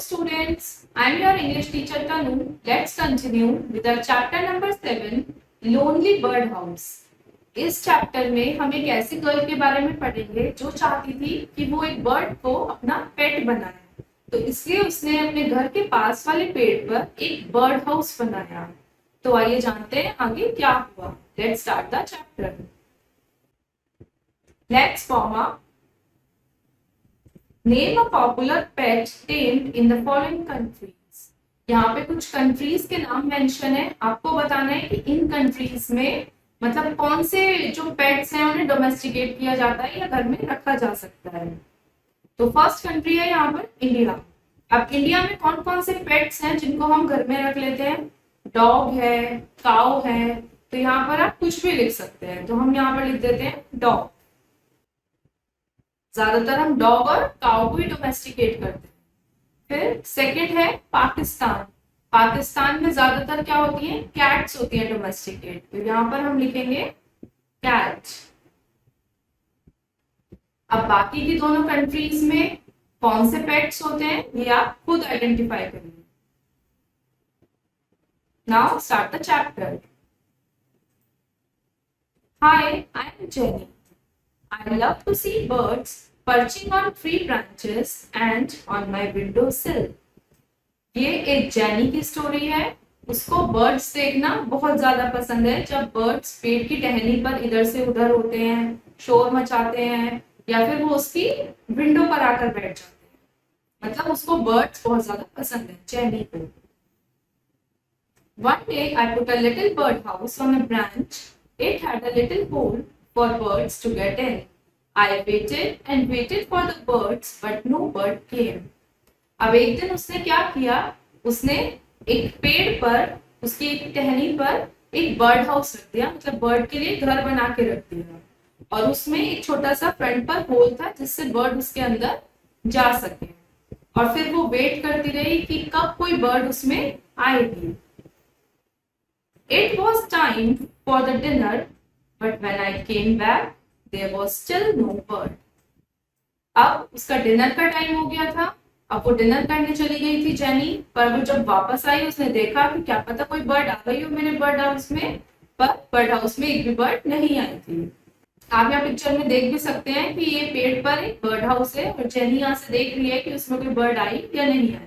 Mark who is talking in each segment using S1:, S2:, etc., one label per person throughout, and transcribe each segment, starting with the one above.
S1: students, I am your English teacher Tanu. Let's continue with our chapter number 7, Lonely Bird House. इस chapter में हम एक ऐसी girl के बारे में पढ़ेंगे जो चाहती थी कि वो एक बर्ड को अपना पेट बनाए, तो इसलिए उसने अपने घर के पास वाले पेड़ पर एक बर्ड हाउस बनाया। तो आइए जानते हैं आगे क्या हुआ। Let's start the chapter. Let's form a name a popular pet tamed in the following countries. यहाँ पे कुछ कंट्रीज के नाम मेंशन है, आपको बताना है कि इन कंट्रीज में मतलब कौन से जो पेट्स हैं उन्हें डोमेस्टिकेट किया जाता है या घर में रखा जा सकता है। तो फर्स्ट कंट्री है यहाँ पर इंडिया। अब इंडिया में कौन कौन से पेट्स हैं जिनको हम घर में रख लेते हैं? डॉग है, काऊ है, तो यहाँ पर आप कुछ भी लिख सकते हैं, तो हम यहाँ पर लिख देते हैं डॉग। ज्यादातर हम डॉग और काऊ को ही डोमेस्टिकेट करते हैं। फिर सेकंड है पाकिस्तान। पाकिस्तान में ज्यादातर क्या होती है? कैट्स होती है डोमेस्टिकेट, तो यहाँ पर हम लिखेंगे कैट। अब बाकी की दोनों कंट्रीज में कौन से पेट्स होते हैं ये आप खुद आइडेंटिफाई करिए। Now start the chapter. Hi, I am jenny. I love to see birds perching on tree branches and on my windowsill. ये एक जेनी की स्टोरी है। उसको बर्ड्स देखना बहुत ज्यादा पसंद है। जब बर्ड्स पेड़ की टहनी पर इधर से उधर होते हैं, शोर मचाते हैं, या फिर वो उसकी विंडो पर आकर बैठ जाते हैं, मतलब उसको बर्ड्स बहुत ज्यादा पसंद है जेनी को। One day I put a little bird house on a branch. It had a little hole for birds to get in. I waited and waited for the birds, but no bird came. अब एक दिन उसने क्या किया, उसने एक पेड़ पर, उसकी एक टहनी पर एक बर्ड हाउस रख दिया, मतलब बर्ड के लिए घर बना के रख दिया, और उसमें एक छोटा सा फ्रंट पर होल था जिससे बर्ड उसके अंदर जा सके। और फिर वो वेट करती रही कि कब कोई बर्ड उसमें आएगी। It was time for the dinner, but when I came back, there was still no bird. अब उसका डिनर का टाइम हो गया था। अब वो डिनर करने चली गई थी जेनी, पर वो जब वापस आई उसने देखा कि क्या पता कोई बर्ड आ गई हो मेरे बर्ड हाउस में, पर बर्ड हाउस में एक भी बर्ड नहीं आई थी। आप यहाँ पिक्चर में देख भी सकते हैं कि ये पेड़ पर एक बर्ड हाउस है और जेनी यहाँ से देख रही है कि उसमें कोई बर्ड आई या नहीं आई।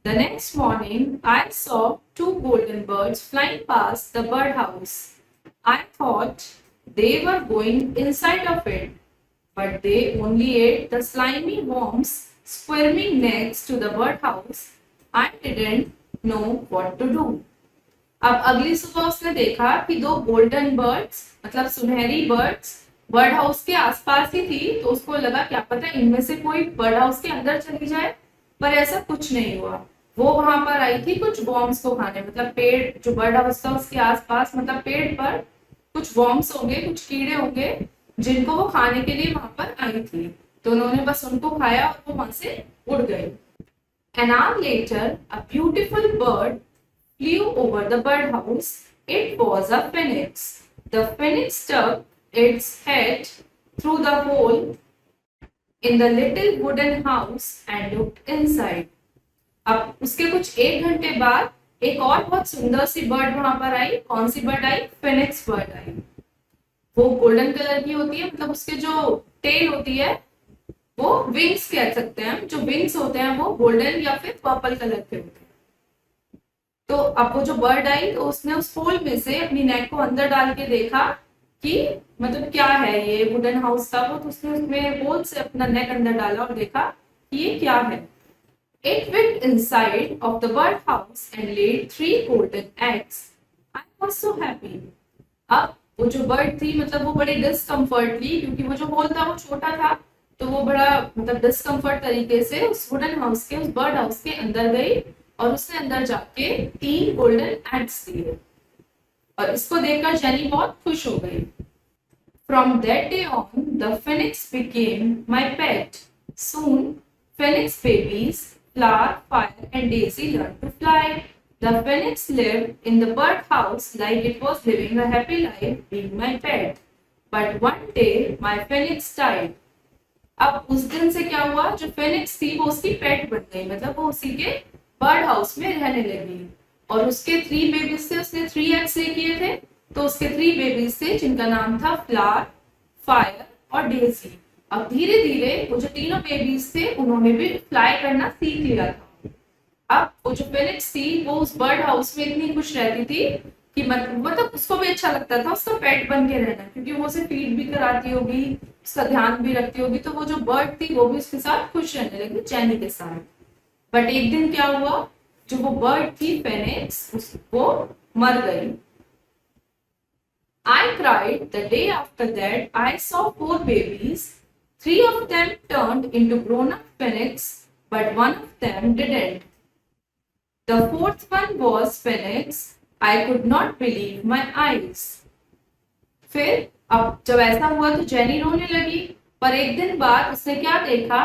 S1: The next morning, I saw two golden birds flying past the birdhouse. I thought they were going inside of it, but they only ate the slimy worms squirming next to the birdhouse. I didn't know what to do. अब अगली सुबह उसने देखा कि दो golden birds, मतलब सुनहरी birds, bird house के आसपास ही थी, तो उसको लगा क्या पता इनमें से कोई बर्ड हाउस के अंदर चली जाए, पर ऐसा कुछ नहीं हुआ। वो वहां पर आई थी कुछ वॉर्म्स को खाने, मतलब पेड़ जो बर्ड हाउस था उसके आसपास, मतलब पेड़ पर कुछ वॉर्म्स होंगे, कुछ कीड़े होंगे जिनको वो खाने के लिए वहां पर आई थी, तो उन्होंने बस उनको खाया और वो वहां से उड़ गई। An hour later, a beautiful bird flew over the birdhouse. It was a phoenix. The phoenix stuck its head through the hole in the little wooden house and looked inside. अब उसके कुछ एक घंटे बाद एक और बहुत सुंदर सी बर्ड वहां पर आई। कौन सी बर्ड आई? फिनिक्स बर्ड आई। वो गोल्डन कलर की होती है, मतलब उसके जो टेल होती है वो विंग्स कह सकते हैं, जो विंग्स होते हैं वो गोल्डन या फिर पर्पल कलर के होते हैं। तो अब वो जो बर्ड आई तो उसने उस होल में से अपनी नेक को अंदर डाल के देखा कि मतलब क्या है ये वुडन हाउस था वो, तो उसने उसमें होल से अपना नेक अंदर डाला और देखा कि ये क्या है। It went inside of the birdhouse and laid 3 golden eggs. I was so happy. अब वो जो बर्ड थी मतलब वो बड़ी डिस्कम्फर्ट ली, क्योंकि वो जो होल था वो छोटा था, तो वो बड़ा मतलब डिस्कम्फर्ट तरीके से उस वुडन हाउस के, उस बर्ड हाउस के अंदर गई और उसने अंदर जाके 3 गोल्डन एग्स दिए, और इसको देखकर जेनी बहुत खुश हो गई। From that day on, the phoenix became my pet. Soon, phoenix babies Flower, Fire and Daisy learned to fly. The phoenix lived in the bird house like it was living a happy life being my pet. But one day my phoenix died. अब उस दिन से क्या हुआ, जो Phoenix थी वो उसकी पेट बन गई, मतलब वो उसी के बर्ड हाउस में रहने लगी। और उसके 3 बेबीज थे, उसने 3 एग्स ले किए थे। तो उसके 3 बेबीज थे जिनका नाम था फ्लावर, फायर और डेजी। अब धीरे धीरे वो जो तीनों बेबीज थे उन्होंने भी फ्लाई करना सीख लिया था। अब वो जो फिनिक्स थी वो उस बर्ड हाउस में इतनी खुश रहती थी कि मतलब उसको भी अच्छा लगता था उसका पेट बन के रहना, क्योंकि वो उसे फीड भी कराती होगी, उसका ध्यान भी रखती होगी। तो वो जो बर्ड थी वो भी उसके साथ खुश रहने लगी, जेनी के साथ। बट एक दिन क्या हुआ, जो वो बर्ड थी फेनिक्स वो मर गई। I cried the day after that I saw 4 babies. 3 of them turned into grown-up phoenix, but one of them didn't. The fourth one was phoenix. I could not believe my eyes. फिर अब जब ऐसा हुआ तो jenny रोने लगी, पर एक दिन बाद उसने क्या देखा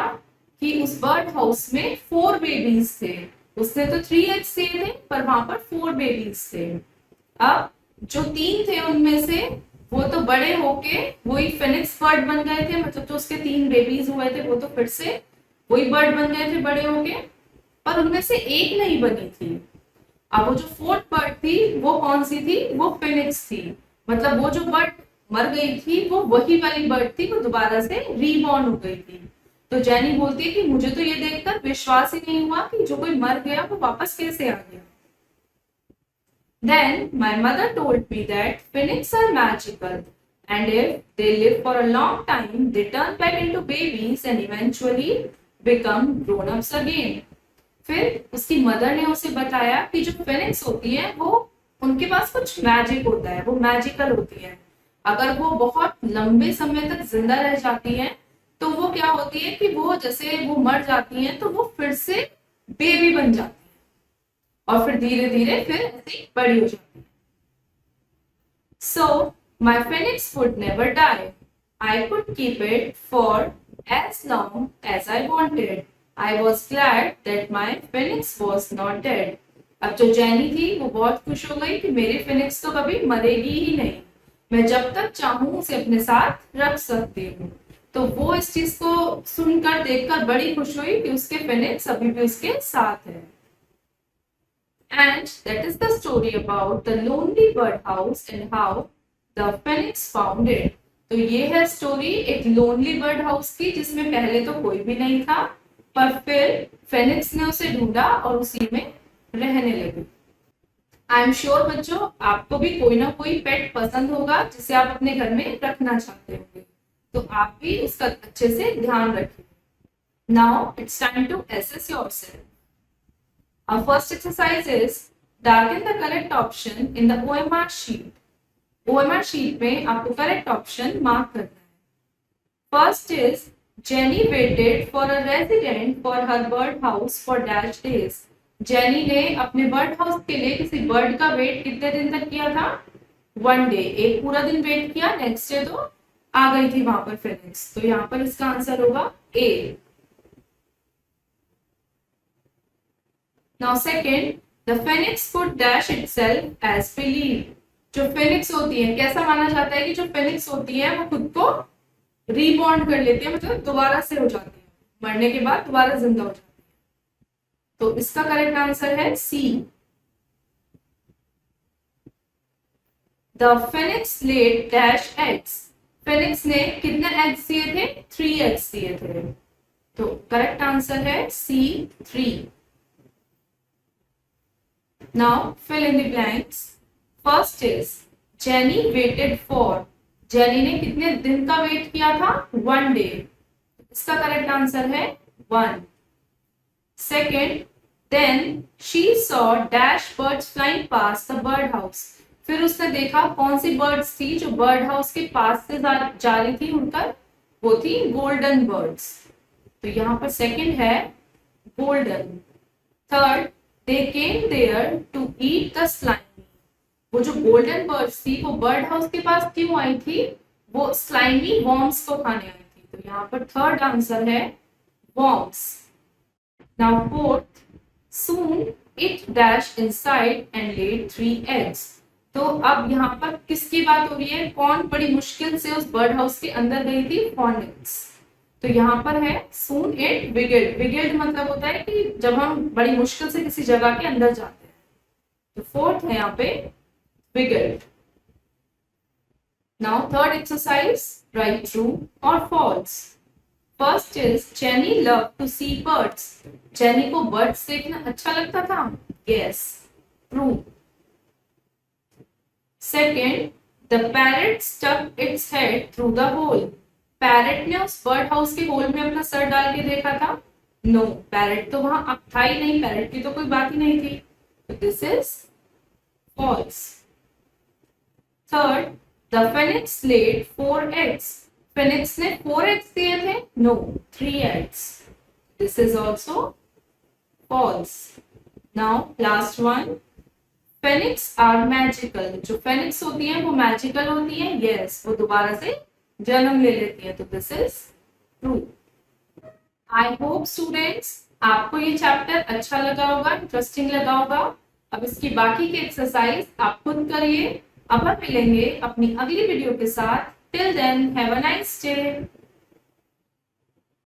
S1: कि उस बर्ड हाउस में 4 बेबीज थे। उसने तो 3 एग्स दिए थे पर वहां पर 4 बेबीज थे। अब जो 3 थे उनमें से वो तो बड़े होके वही फिनिक्स बर्ड बन गए थे, मतलब जो उसके 3 बेबीज हुए थे वो तो फिर से वही बर्ड बन गए थे बड़े होके। पर उनमें से एक नहीं बनी थी। अब वो जो फोर्थ बर्ड थी वो कौन सी थी, वो फिनिक्स थी। मतलब वो जो बर्ड मर गई थी वो वही वाली बर्ड थी, वो दोबारा से रीबॉर्न हो गई थी। तो जेनी बोलती है कि मुझे तो ये देखकर विश्वास ही नहीं हुआ कि जो कोई मर गया वो वापस कैसे आ गया। Then my mother told me that phoenix are magical, and if they live for a long time, they turn back into babies and eventually become grown-ups again. फिर उसकी मदर ने उसे बताया कि जो फिनिक्स होती है वो उनके पास कुछ मैजिक होता है, वो मैजिकल होती है। अगर वो बहुत लंबे समय तक जिंदा रह जाती हैं तो वो क्या होती है कि वो जैसे वो मर जाती हैं तो वो फिर से बेबी बन जाती है और फिर धीरे धीरे फिर ऐसे बड़ी हो जाती है। So my phoenix would never die. I could keep it for as long as I wanted. I was glad that my phoenix was not dead. अब जो जेनी थी वो बहुत खुश हो गई कि मेरी फिनिक्स तो कभी मरेगी ही नहीं, मैं जब तक चाहूं उसे अपने साथ रख सकती हूँ। तो वो इस चीज को सुनकर देखकर बड़ी खुश हुई कि उसके फिनिक्स अभी भी उसके साथ है। And that is the story about the lonely birdhouse and how the phoenix found it. तो ये है स्टोरी एक लोनली बर्ड हाउस की जिसमें पहले तो कोई भी नहीं था, पर फिर फेनिक्स ने उसे ढूंढा और उसी में रहने लगी। आई एम श्योर बच्चों आपको भी कोई ना कोई पेट पसंद होगा जिसे आप अपने घर में रखना चाहते होंगे, तो आप भी उसका अच्छे से ध्यान रखिए। Now it's time to assess yourself. Our first exercise is darken the correct option in the OMR sheet. OMR sheet में आपको correct option mark करना है। First is Jenny waited for a resident for her bird house for dash days. Jenny ने अपने bird house के लिए किसी bird का वेट कितने दिन तक किया था, 1 डे, एक पूरा दिन वेट किया। नेक्स्ट डे तो आ गई थी वहां पर फिनिक्स, तो यहाँ पर इसका आंसर होगा ए। Now second, the phoenix could dash itself as believed. जो फिनिक्स होती है कैसा माना जाता है कि जो फिनिक्स होती है वो खुद को रीबॉर्न कर लेती है, मतलब दोबारा से हो जाती है, मरने के बाद दोबारा जिंदा हो जाती है। तो इसका करेक्ट आंसर है c. The Phoenix laid dash eggs. Phoenix ने कितने एग्स दिए थे, 3 एग्स दिए थे। तो करेक्ट आंसर है सी 3। Now fill in the blanks. First is Jenny waited for. Jenny ने कितने दिन का वेट किया था, 1 डे। इसका करेक्ट आंसर है 1। Second, then she saw dash birds flying past the bird house. फिर उसने देखा कौन सी बर्ड्स थी जो बर्ड हाउस के पास से जा रही थी उड़कर, वो थी गोल्डन बर्ड्स। तो यहाँ पर सेकंड है golden. Third, they came there to eat the slimy. वो जो गोल्डन बर्ड्स थी वो बर्ड हाउस के पास क्यों आई थी, वो स्लाइमी वॉर्म्स को खाने आई थी। तो यहाँ पर थर्ड आंसर है worms. Now fourth, soon it dashed inside and laid 3 eggs. तो अब यहाँ पर किसकी बात हो रही है, कौन बड़ी मुश्किल से उस बर्ड हाउस के अंदर गई थी, फॉनिक्स। तो यहाँ पर है soon it wiggled. Wiggled मतलब होता है कि जब हम बड़ी मुश्किल से किसी जगह के अंदर जाते हैं। तो फोर्थ है यहाँ पे wiggled. Now third exercise, write true or false. First is Jenny loved to see birds. Jenny को birds देखना अच्छा लगता था? Yes, true. Second, the parrot stuck its head through the hole. Parrot ने उस बर्ड हाउस के whole में अपना सर डाल के देखा था? नो, पैरेट तो वहां अब था ही नहीं, पैरेट की तो कोई बात ही नहीं थी। तो this is false. Third, the phoenix laid 4 eggs. Phoenix ने 4 eggs दिए थे? No, 3 eggs. This is also false. Now last one, phoenix are magical. जो फेनिक्स होती है वो मैजिकल होती है? यस, वो दोबारा से जन्म ले लेती है। तो this is true. I hope students आपको ये चैप्टर अच्छा लगा होगा, इंटरेस्टिंग लगा होगा। अब इसकी बाकी की एक्सरसाइज आप खुद करिए। अब हम मिलेंगे अपनी अगली वीडियो के साथ। Till then have a nice day.